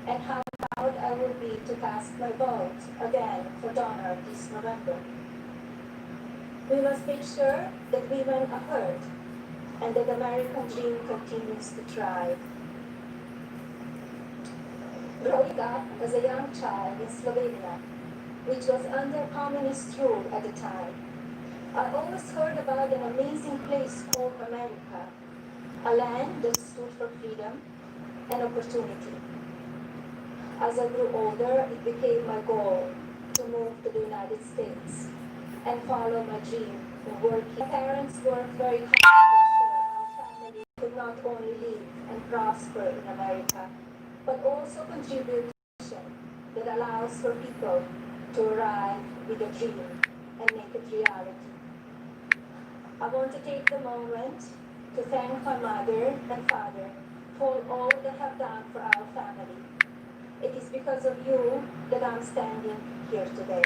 and how proud I will be to cast my vote again for donor this November. We must make sure that women are heard and that the American dream continues to thrive. Growing up as a young child in Slovenia, which was under communist rule at the time, I always heard about an amazing place called America, a land that stood for freedom and opportunity. As I grew older, it became my goal to move to the United States and follow my dream of working. My parents worked very hard to ensure our family could not only live and prosper in America, but also contribute to a mission that allows for people to arrive with a dream and make it reality. I want to take the moment to thank my mother and father for all they have done for our family. It is because of you that I'm standing here today.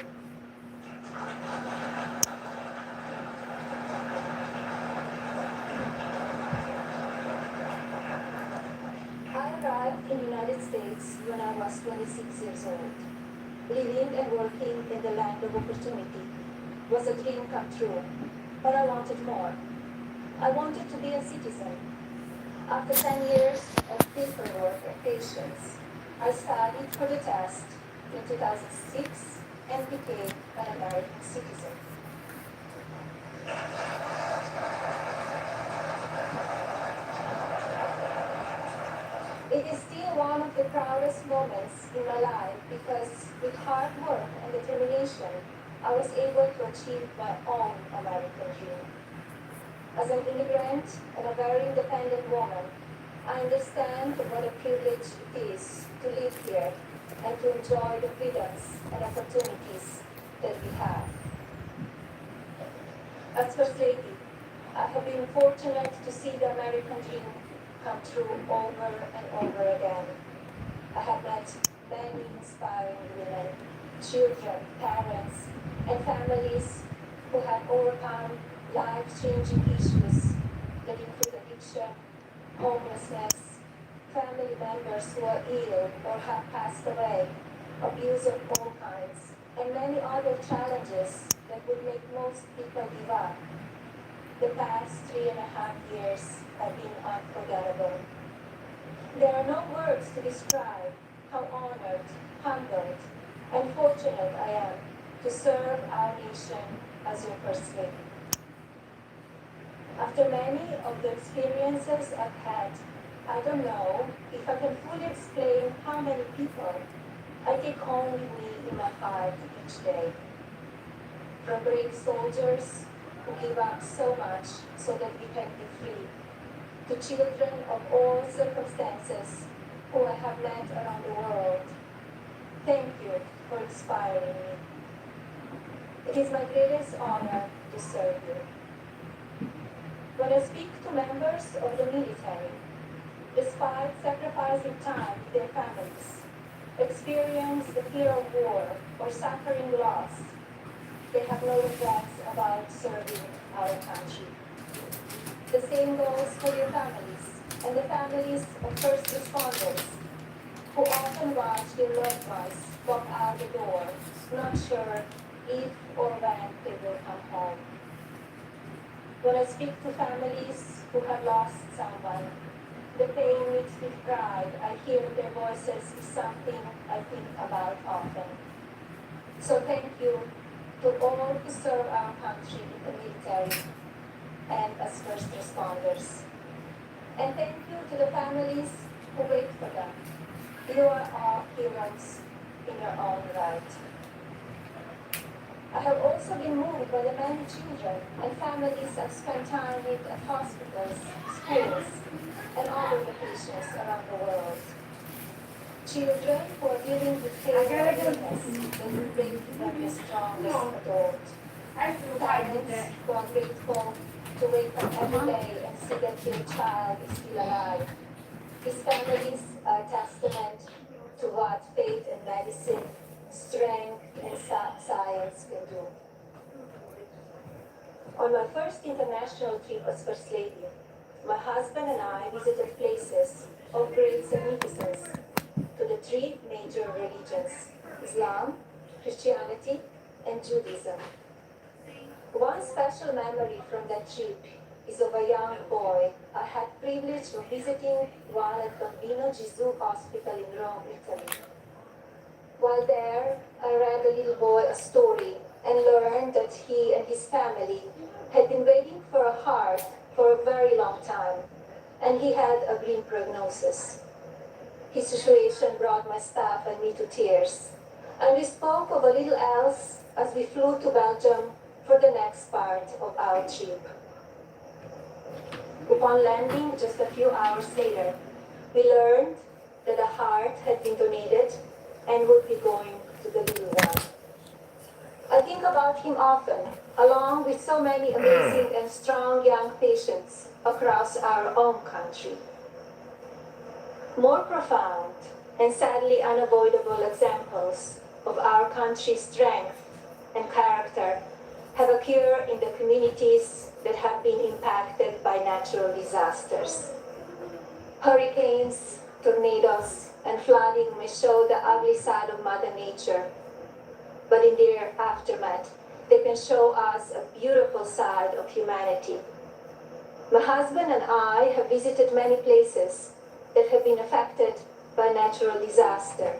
I arrived in the United States when I was 26 years old. Living and working in the land of opportunity was a dream come true, but I wanted more. I wanted to be a citizen. After 10 years of paperwork and patience, I studied for the test in 2006 and became an American citizen. It is still one of the proudest moments in my life because with hard work and determination, I was able to achieve my own American dream. As an immigrant and a very independent woman, I understand what a privilege it is to live here and to enjoy the freedoms and opportunities that we have. As First Lady, I have been fortunate to see the American dream come true over and over again. I have met many inspiring women, children, parents, and families who have overcome life-changing issues that include addiction, homelessness, family members who are ill or have passed away, abuse of all kinds, and many other challenges that would make most people give up. The past 3.5 years have been unforgettable. There are no words to describe how honored, humbled, and fortunate I am to serve our nation as your First Lady. After many of the experiences I've had, I don't know if I can fully explain how many people I take home with me in my heart each day. From brave soldiers who give up so much so that we can be free, to children of all circumstances who I have met around the world. Thank you for inspiring me. It is my greatest honor to serve you. When I speak to members of the military, despite sacrificing time with their families, experience the fear of war or suffering loss, they have no regrets about serving our country. The same goes for your families and the families of first responders who often watch their loved ones walk out the door, not sure if or when they will come home. When I speak to families who have lost someone, the pain makes me cry. I hear their voices is something I think about often. So thank you to all who serve our country in the military and as first responders. And thank you to the families who wait for them. You are all heroes in your own right. I have also been moved by the many children and families I've spent time with at hospitals, schools, and other locations around the world. Children who are dealing with pain and illness that will make them the strongest adult. Parents who are grateful to wake up every day and see that their child is still alive. These families are a testament to what faith and medicine, strength and science can do. On my first international trip as First Lady, my husband and I visited places of great significance to the trip Islam, Christianity, and Judaism. One special memory from that trip is of a young boy I had privilege of visiting while at Bambino Gesù Hospital in Rome, Italy. While there, I read the little boy a story and learned that he and his family had been waiting for a heart for a very long time, and he had a grim prognosis. His situation brought my staff and me to tears, and we spoke of a little else as we flew to Belgium for the next part of our trip. Upon landing just a few hours later, we learned that a heart had been donated and would be going to the little one. I think about him often, along with so many amazing and strong young patients across our own country. More profound and sadly unavoidable examples of our country's strength and character have occurred in the communities that have been impacted by natural disasters. Hurricanes, tornadoes, and flooding may show the ugly side of Mother Nature, but in their aftermath, they can show us a beautiful side of humanity. My husband and I have visited many places that have been affected by natural disaster,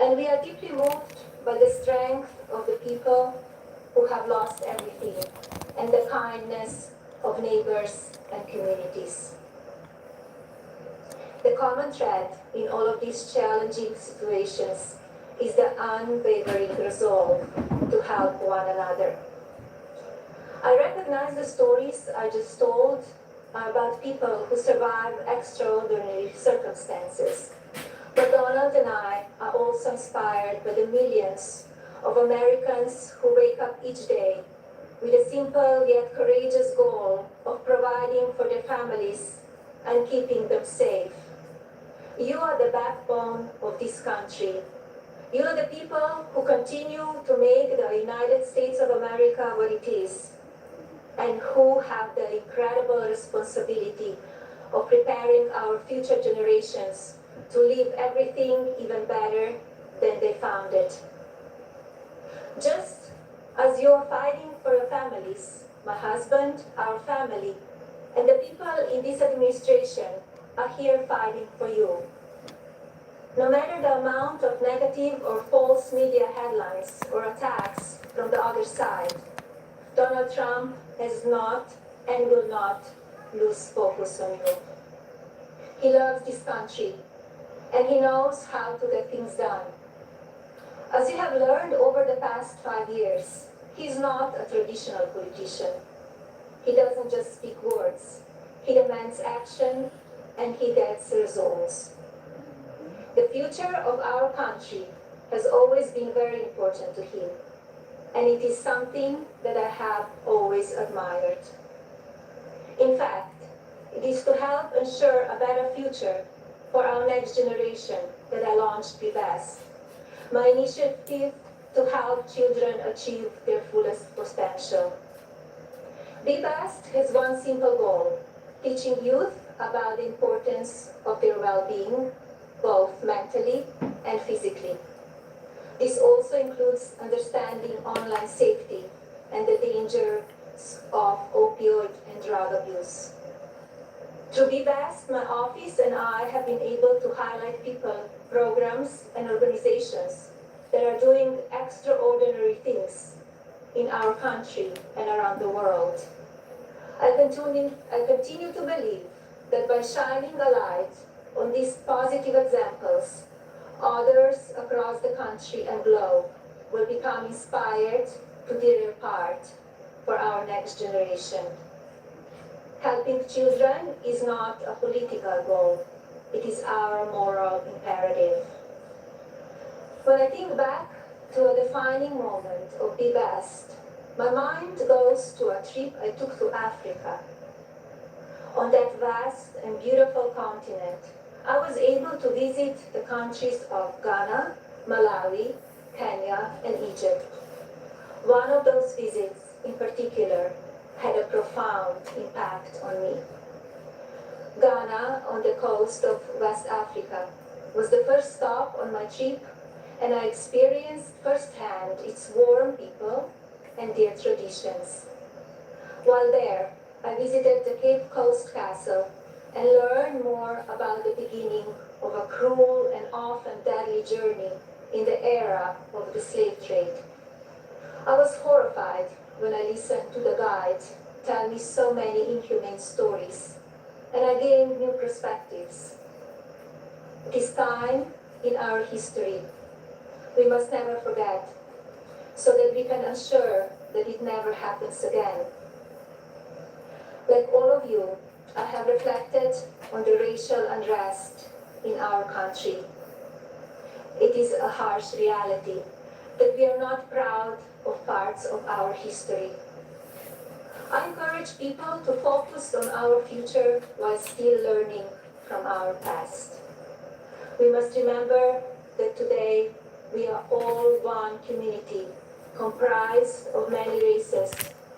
and we are deeply moved by the strength of the people who have lost everything and the kindness of neighbors and communities. The common thread in all of these challenging situations is the unwavering resolve to help one another. I recognize the stories I just told about people who survive extraordinary circumstances. But Donald and I are also inspired by the millions of Americans who wake up each day with a simple yet courageous goal of providing for their families and keeping them safe. You are the backbone of this country. You are the people who continue to make the United States of America what it is, and who have the incredible responsibility of preparing our future generations to leave everything even better than they found it. Just as you are fighting for your families, my husband, our family, and the people in this administration are here fighting for you. No matter the amount of negative or false media headlines or attacks from the other side, Donald Trump has not and will not lose focus on you. He loves this country, and he knows how to get things done. As you have learned over the past 5 years, he's not a traditional politician. He doesn't just speak words. He demands action, and he gets results. The future of our country has always been very important to him, and it is something that I have always admired. In fact, it is to help ensure a better future for our next generation that I launched BEBEST, my initiative to help children achieve their fullest potential. BEBEST has one simple goal: teaching youth about the importance of their well-being, both mentally and physically. This also includes understanding online safety and the dangers of opioid and drug abuse. Through BEBEST, my office and I have been able to highlight people, programs, and organizations that are doing extraordinary things in our country and around the world. I continue to believe that by shining a light on these positive examples, others across the country and globe will become inspired to do their part for our next generation. Helping children is not a political goal. It is our moral imperative. When I think back to a defining moment of BEBEST, my mind goes to a trip I took to Africa. On that vast and beautiful continent, I was able to visit the countries of Ghana, Malawi, Kenya, and Egypt. One of those visits, in particular, had a profound impact on me. Ghana, on the coast of West Africa, was the first stop on my trip, and I experienced firsthand its warm people and their traditions. While there, I visited the Cape Coast Castle and learned more about the beginning of a cruel and often deadly journey in the era of the slave trade. I was horrified when I listened to the guide tell me so many inhumane stories, and I gained new perspectives. It is time in our history we must never forget, so that we can ensure that it never happens again. Like all of you, I have reflected on the racial unrest in our country. It is a harsh reality that we are not proud of parts of our history. I encourage people to focus on our future while still learning from our past. We must remember that today we are all one community comprised of many races,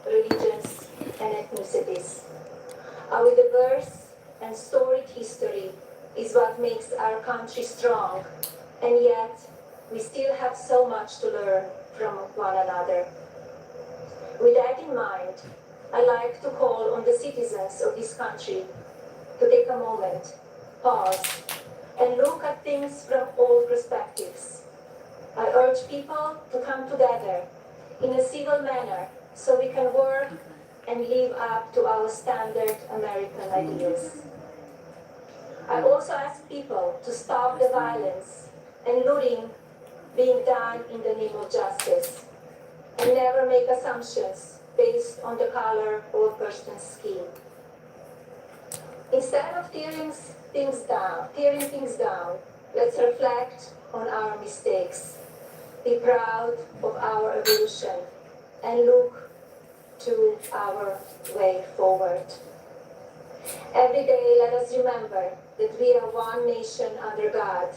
religions, and ethnicities. Our diverse and storied history is what makes our country strong, and yet we still have so much to learn from one another. With that in mind, I like to call on the citizens of this country to take a moment, pause, and look at things from all perspectives. I urge people to come together in a civil manner so we can work and live up to our standard American ideals. I also ask people to stop the violence and looting being done in the name of justice, and never make assumptions based on the color of a person's skin. Instead of tearing things down, let's reflect on our mistakes, be proud of our evolution, and look to our way forward. Every day, let us remember that we are one nation under God,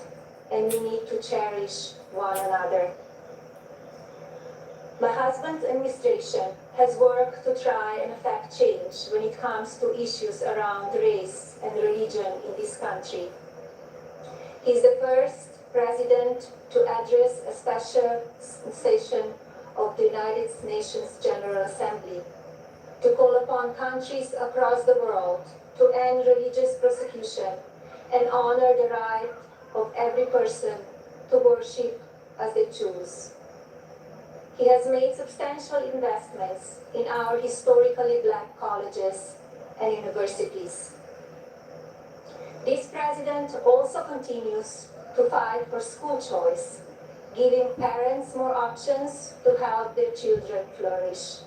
and we need to cherish one another. My husband's administration has worked to try and effect change when it comes to issues around race and religion in this country. He is the first president to address a special session of the United Nations General Assembly to call upon countries across the world to end religious persecution and honor the right of every person to worship as they choose. He has made substantial investments in our historically black colleges and universities. This president also continues to fight for school choice, giving parents more options to help their children flourish.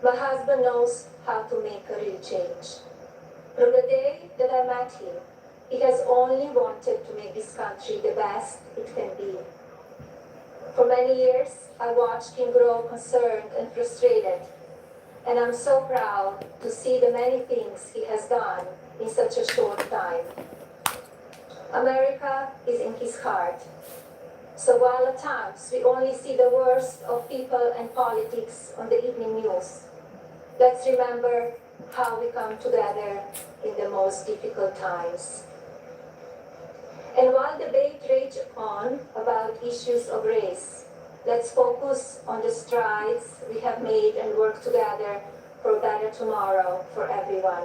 My husband knows how to make a real change. From the day that I met him, he has only wanted to make this country the best it can be. For many years, I watched him grow concerned and frustrated, and I'm so proud to see the many things he has done in such a short time. America is in his heart. So while at times we only see the worst of people and politics on the evening news, let's remember how we come together in the most difficult times. And while debate rages on about issues of race, let's focus on the strides we have made and work together for a better tomorrow for everyone.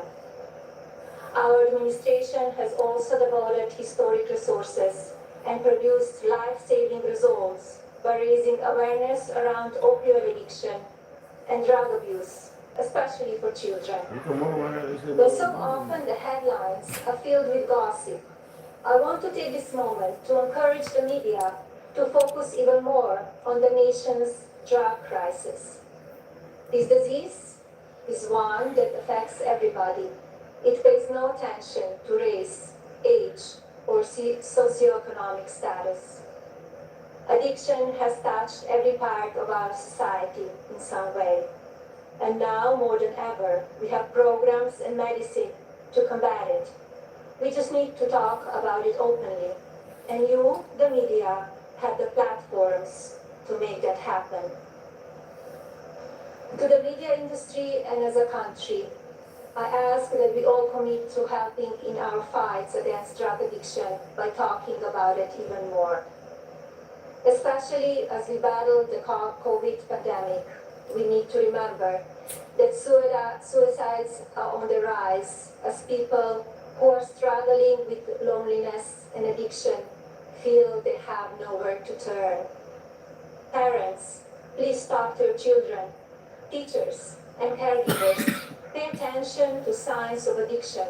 Our administration has also devoted historic resources and produced life-saving results by raising awareness around opioid addiction and drug abuse, especially for children. Though so often the headlines are filled with gossip, I want to take this moment to encourage the media to focus even more on the nation's drug crisis. This disease is one that affects everybody. It pays no attention to race, age, or socioeconomic status. Addiction has touched every part of our society in some way. And now, more than ever, we have programs and medicine to combat it. We just need to talk about it openly. And you, the media, have the platforms to make that happen. To the media industry and as a country, I ask that we all commit to helping in our fights against drug addiction by talking about it even more. Especially as we battle the COVID pandemic, we need to remember that suicides are on the rise as people who are struggling with loneliness and addiction feel they have nowhere to turn. Parents, please talk to your children. Teachers and caregivers, pay attention to signs of addiction.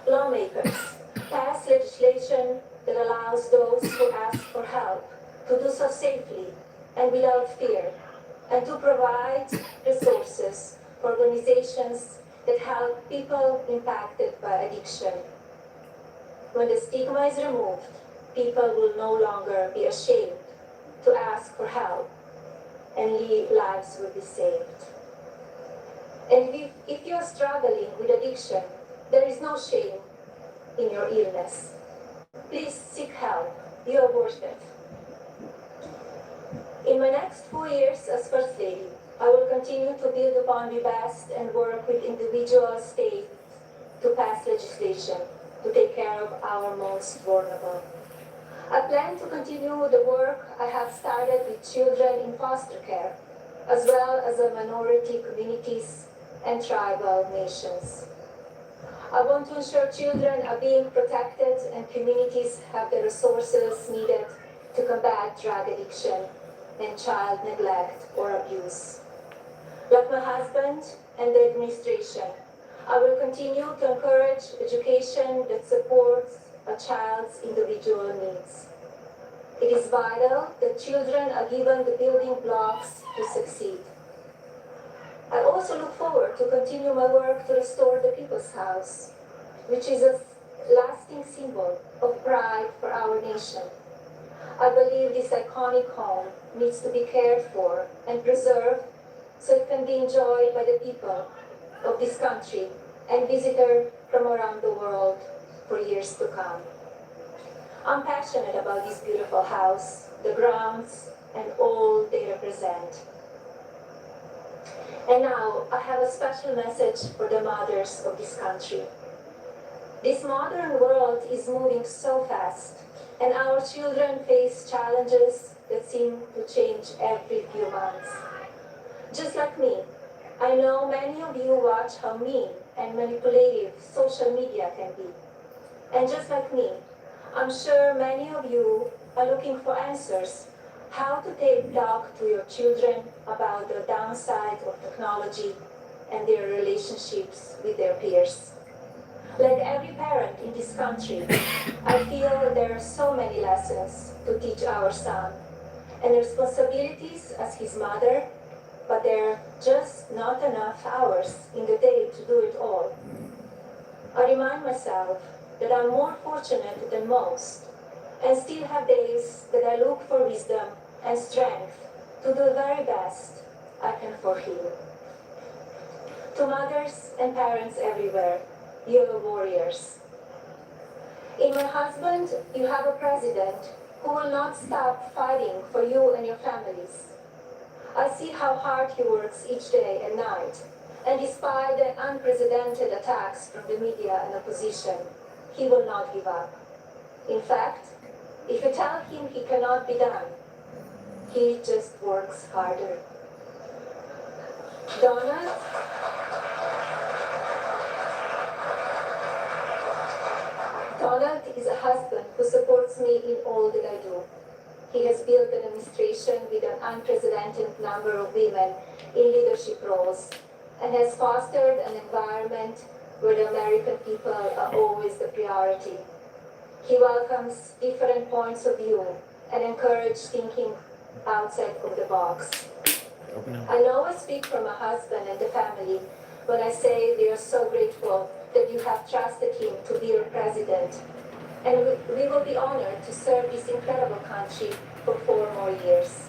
Lawmakers, pass legislation that allows those who ask for help to do so safely and without fear, and to provide resources for organizations that help people impacted by addiction. When the stigma is removed, people will no longer be ashamed to ask for help, and lives will be saved. And if you're struggling with addiction, there is no shame in your illness. Please seek help. You are worth it. In my next 4 years as First Lady, I will continue to build upon the best and work with individual states to pass legislation to take care of our most vulnerable. I plan to continue the work I have started with children in foster care, as well as the minority communities and tribal nations. I want to ensure children are being protected and communities have the resources needed to combat drug addiction and child neglect or abuse. Like my husband and the administration, I will continue to encourage education that supports a child's individual needs. It is vital that children are given the building blocks to succeed. I also look forward to continue my work to restore the People's House, which is a lasting symbol of pride for our nation. I believe this iconic home needs to be cared for and preserved so it can be enjoyed by the people of this country and visitors from around the world for years to come. I'm passionate about this beautiful house, the grounds, and all they represent. And now, I have a special message for the mothers of this country. This modern world is moving so fast, and our children face challenges that seem to change every few months. Just like me, I know many of you watch how mean and manipulative social media can be. And just like me, I'm sure many of you are looking for answers how to talk to your children about the downside of technology and their relationships with their peers. Like every parent in this country, I feel there are so many lessons to teach our son and responsibilities as his mother, but there are just not enough hours in the day to do it all. I remind myself that I'm more fortunate than most and still have days that I look for wisdom and strength to do the very best I can for him. To mothers and parents everywhere, you are warriors. In my husband, you have a president who will not stop fighting for you and your families. I see how hard he works each day and night, and despite the unprecedented attacks from the media and opposition, he will not give up. In fact, if you tell him he cannot be done, he just works harder. Donald is a husband who supports me in all that I do. He has built an administration with an unprecedented number of women in leadership roles and has fostered an environment where the American people are always the priority. He welcomes different points of view and encourages thinking outside of the box. I know I speak for my husband and the family when I say we are so grateful that you have trusted him to be your president. And we will be honored to serve this incredible country for 4 more years.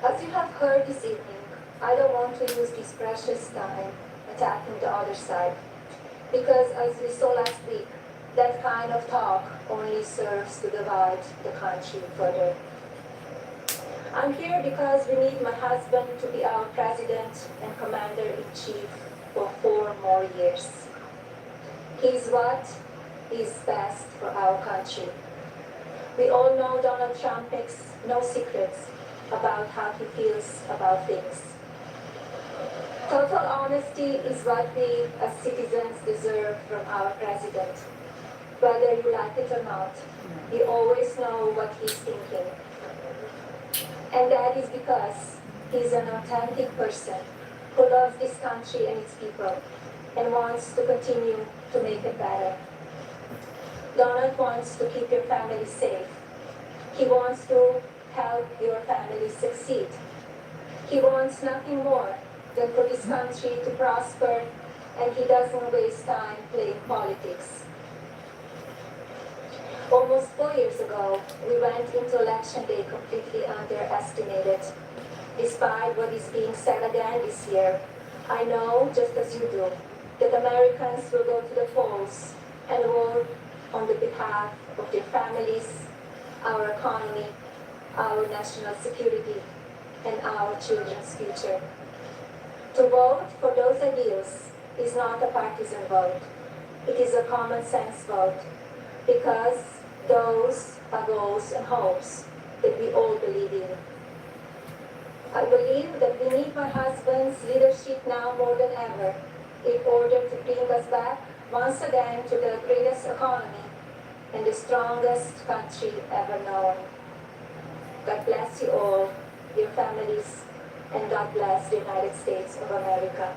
As you have heard this evening, I don't want to use this precious time attacking the other side, because as we saw last week, that kind of talk only serves to divide the country further. I'm here because we need my husband to be our president and commander-in-chief for 4 more years. He's what is best for our country. We all know Donald Trump makes no secrets about how he feels about things. Total honesty is what we as citizens deserve from our president. Whether you like it or not, we always know what he's thinking. And that is because he's an authentic person who loves this country and its people and wants to continue to make it better. Donald wants to keep your family safe. He wants to help your family succeed. He wants nothing more than for this country to prosper, and he doesn't waste time playing politics. Almost 4 years ago, we went into election day completely underestimated. Despite what is being said again this year, I know, just as you do, that Americans will go to the polls and vote on the behalf of their families, our economy, our national security, and our children's future. To vote for those ideals is not a partisan vote. It is a common sense vote, because those are goals and hopes that we all believe in. I believe that we need my husband's leadership now more than ever in order to bring us back once again to the greatest economy and the strongest country ever known. God bless you all, your families, and God bless the United States of America.